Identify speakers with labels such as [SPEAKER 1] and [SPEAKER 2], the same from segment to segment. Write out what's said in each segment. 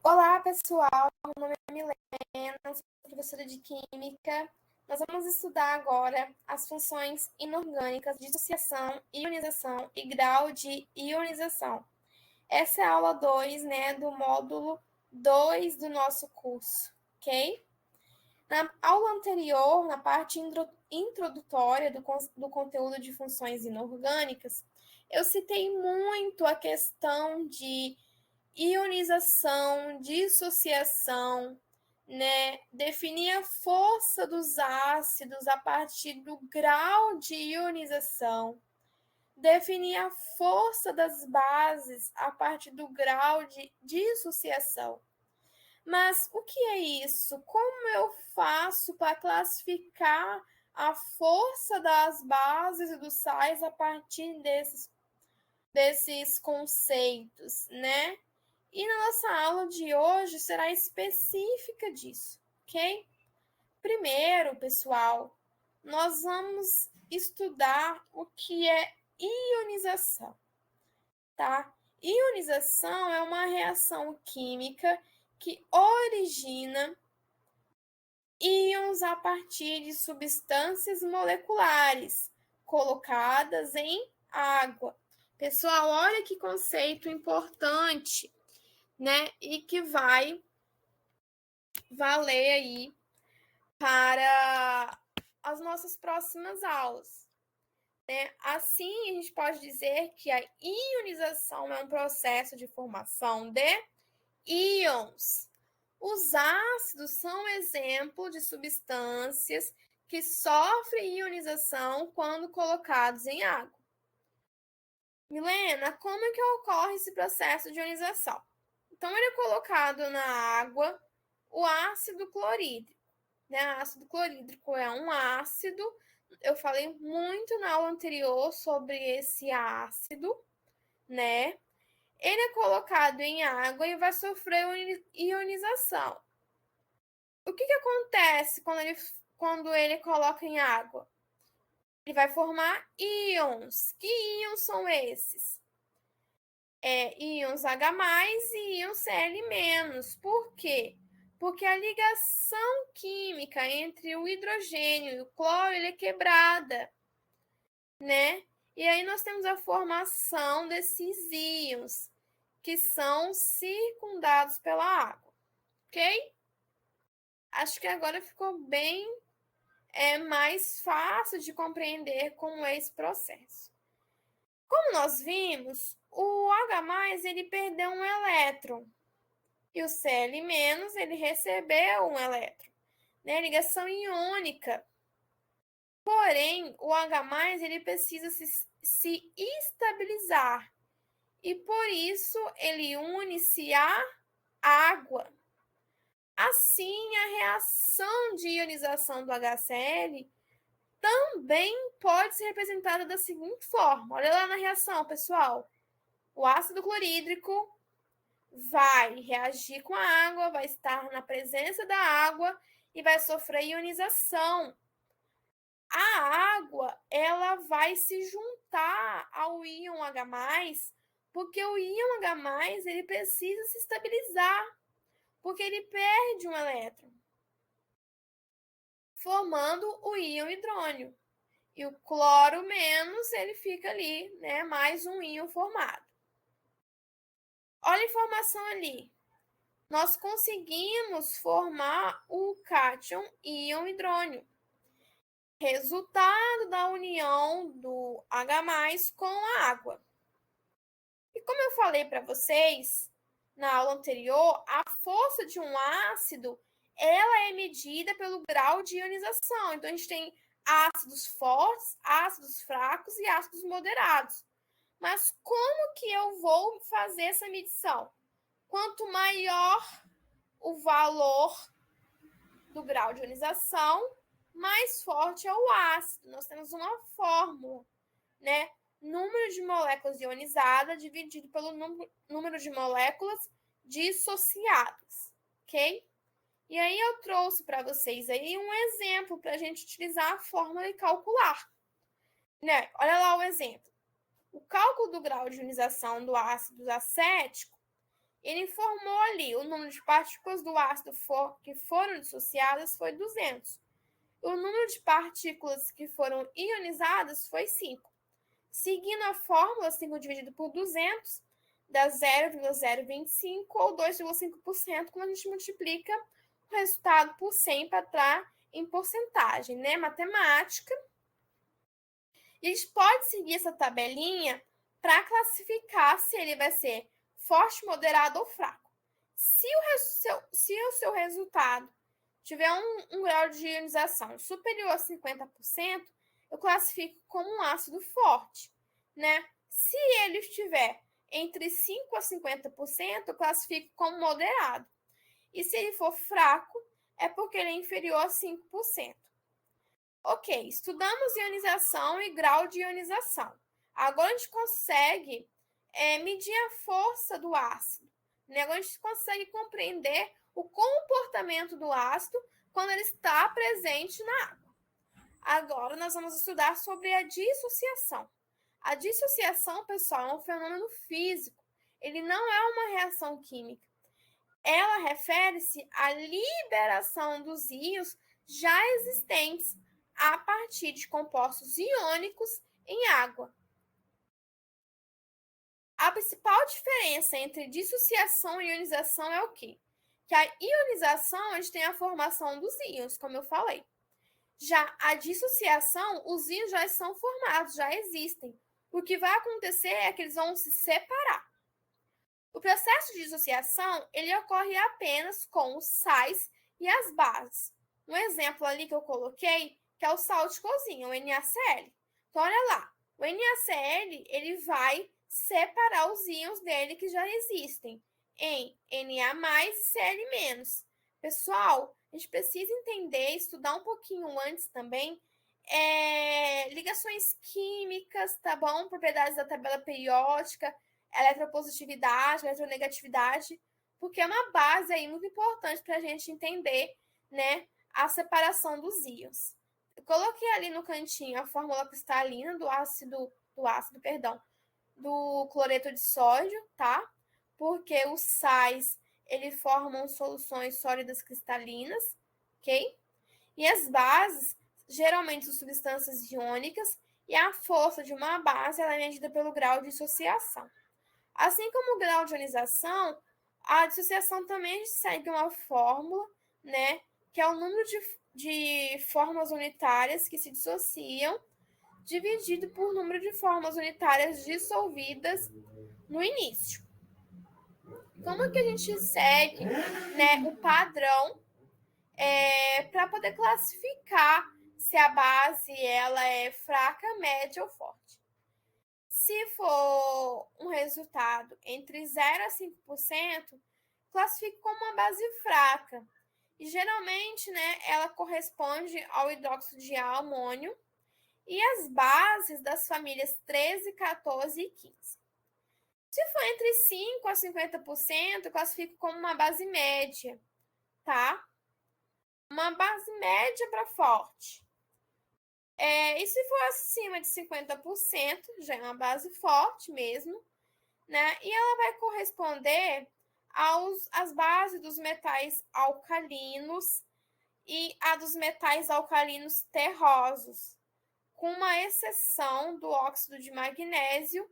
[SPEAKER 1] Olá, pessoal. Meu nome é Milena, sou professora de Química. Nós vamos estudar agora as funções inorgânicas de dissociação, ionização e grau de ionização. Essa é a aula 2, né, do módulo 2 do nosso curso, ok? Na aula anterior, na parte introdutória do conteúdo de funções inorgânicas, eu citei muito a questão de ionização, dissociação, né? Definir a força dos ácidos a partir do grau de ionização. Definir a força das bases a partir do grau de dissociação. Mas o que é isso? Como eu faço para classificar a força das bases e dos sais a partir desses conceitos, né? E na nossa aula de hoje será específica disso, ok? Primeiro, pessoal, nós vamos estudar o que é ionização, tá? Ionização é uma reação química que origina íons a partir de substâncias moleculares colocadas em água. Pessoal, olha que conceito importante, né? E que vai valer aí para as nossas próximas aulas. Né? Assim, a gente pode dizer que a ionização é um processo de formação de íons. Os ácidos são exemplo de substâncias que sofrem ionização quando colocados em água. Milena, como é que ocorre esse processo de ionização? Então, ele é colocado na água o ácido clorídrico. Né? Ácido clorídrico é um ácido. Eu falei muito na aula anterior sobre esse ácido, né? Ele é colocado em água e vai sofrer ionização. O que acontece quando ele coloca em água? Ele vai formar íons. Que íons são esses? Íons H+, e íons Cl-. Por quê? Porque a ligação química entre o hidrogênio e o cloro é quebrada, né? E aí nós temos a formação desses íons, que são circundados pela água, ok? Acho que agora ficou bem mais fácil de compreender como é esse processo. Como nós vimos, o H+, ele perdeu um elétron e o Cl- ele recebeu um elétron, né? Ligação iônica. Porém, o H+, ele precisa se estabilizar e por isso ele une-se à água. Assim, a reação de ionização do HCl também pode ser representada da seguinte forma. Olha lá na reação, pessoal. O ácido clorídrico vai reagir com a água, vai estar na presença da água e vai sofrer ionização. A água, ela vai se juntar ao íon H+, porque o íon H+, ele precisa se estabilizar, porque ele perde um elétron, formando o íon hidrônio. E o cloro menos, ele fica ali, né, mais um íon formado. Olha a informação ali. Nós conseguimos formar o cátion íon hidrônio, resultado da união do H+ com a água. E como eu falei para vocês na aula anterior, a força de um ácido ela é medida pelo grau de ionização. Então, a gente tem ácidos fortes, ácidos fracos e ácidos moderados. Mas como que eu vou fazer essa medição? Quanto maior o valor do grau de ionização, mais forte é o ácido. Nós temos uma fórmula, né? Número de moléculas ionizadas dividido pelo número de moléculas dissociadas, ok? E aí eu trouxe para vocês aí um exemplo para a gente utilizar a fórmula e calcular. Né? Olha lá o exemplo. O cálculo do grau de ionização do ácido acético, Ele informou ali o número de partículas do ácido que foram dissociadas foi 200. O número de partículas que foram ionizadas foi 5. Seguindo a fórmula, 5 dividido por 200 dá 0,025 ou 2,5% quando a gente multiplica o resultado por 100 para estar em porcentagem, né? Matemática. E a gente pode seguir essa tabelinha para classificar se ele vai ser forte, moderado ou fraco. Se o seu resultado tiver um grau de ionização superior a 50%, eu classifico como um ácido forte, né? Se ele estiver entre 5% a 50%, eu classifico como moderado. E se ele for fraco, é porque ele é inferior a 5%. Ok, estudamos ionização e grau de ionização. Agora a gente consegue medir a força do ácido. Né? Agora a gente consegue compreender o comportamento do ácido quando ele está presente na água. Agora nós vamos estudar sobre a dissociação. A dissociação, pessoal, é um fenômeno físico. Ele não é uma reação química. Ela refere-se à liberação dos íons já existentes a partir de compostos iônicos em água. A principal diferença entre dissociação e ionização é o quê? Que a ionização, a gente tem a formação dos íons, como eu falei. Já a dissociação, os íons já são formados, já existem. O que vai acontecer é que eles vão se separar. O processo de dissociação, ele ocorre apenas com os sais e as bases. Um exemplo ali que eu coloquei, que é o sal de cozinha, o NaCl. Então, olha lá, o NaCl, ele vai separar os íons dele que já existem em Na+, e Cl-. Pessoal, a gente precisa entender, estudar um pouquinho antes também, ligações químicas, tá bom? Propriedades da tabela periódica, eletropositividade, eletronegatividade, porque é uma base aí muito importante para a gente entender, né, a separação dos íons. Eu coloquei ali no cantinho a fórmula cristalina do cloreto de sódio, tá? Porque os sais, eles formam soluções sólidas cristalinas, ok? E as bases, geralmente são substâncias iônicas, e a força de uma base ela é medida pelo grau de dissociação. Assim como o grau de ionização, a dissociação também segue uma fórmula, né, que é o número de formas unitárias que se dissociam, dividido por número de formas unitárias dissolvidas no início. Como que a gente segue, né, o padrão para poder classificar se a base ela é fraca, média ou forte? Se for um resultado entre 0 a 5%, classifique como uma base fraca. E geralmente, né, ela corresponde ao hidróxido de amônio e as bases das famílias 13, 14 e 15. Se for entre 5 a 50%, classifique como uma base média, tá? Uma base média para forte. E se for acima de 50%, já é uma base forte mesmo, né? E ela vai corresponder às bases dos metais alcalinos e a dos metais alcalinos terrosos, com uma exceção do óxido de magnésio,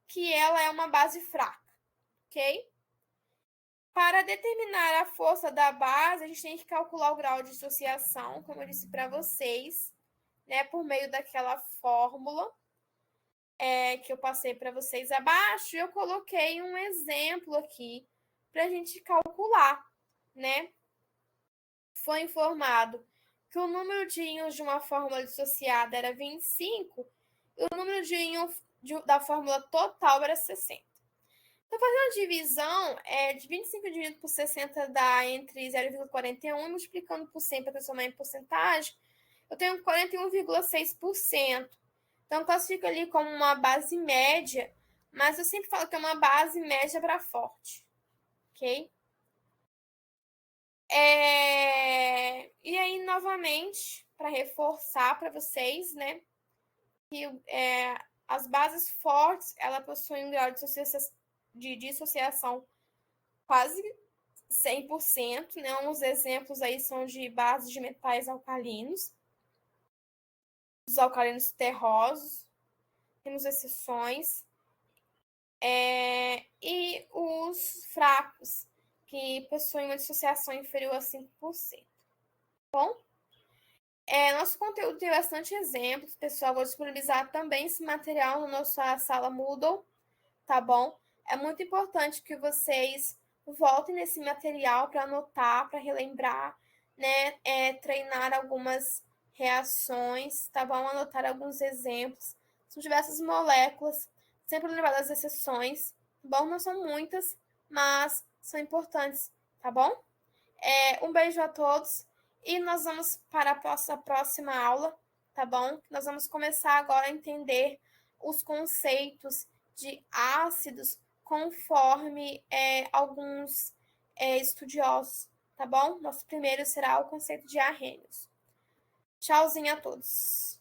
[SPEAKER 1] que ela é uma base fraca, ok? Para determinar a força da base, a gente tem que calcular o grau de dissociação, como eu disse para vocês, né, por meio daquela fórmula que eu passei para vocês abaixo, eu coloquei um exemplo aqui para a gente calcular, né? Foi informado que o número de íons de uma fórmula dissociada era 25 e o número de íons da fórmula total era 60. Então, fazendo a divisão, de 25 dividido por 60 dá entre 0,41 e multiplicando por 100 para transformar em porcentagem, eu tenho 41,6%. Então, classifico ali como uma base média, mas eu sempre falo que é uma base média para forte, ok? E aí, novamente, para reforçar para vocês, né, que as bases fortes, ela possuem um grau de dissociação quase 100%, né? Uns exemplos aí são de bases de metais alcalinos, os alcalinos terrosos, temos exceções, e os fracos, que possuem uma dissociação inferior a 5%. Bom, nosso conteúdo tem bastante exemplos, pessoal. Vou disponibilizar também esse material na nossa sala Moodle, tá bom? É muito importante que vocês voltem nesse material para anotar, para relembrar, né? Treinar algumas reações, tá bom? Anotar alguns exemplos. São diversas moléculas, sempre lembrar das exceções, tá bom? Não são muitas, mas são importantes, tá bom? Um beijo a todos e nós vamos para a nossa próxima aula, tá bom? Nós vamos começar agora a entender os conceitos de ácidos conforme alguns estudiosos, tá bom? Nosso primeiro será o conceito de arrênios. Tchauzinho a todos.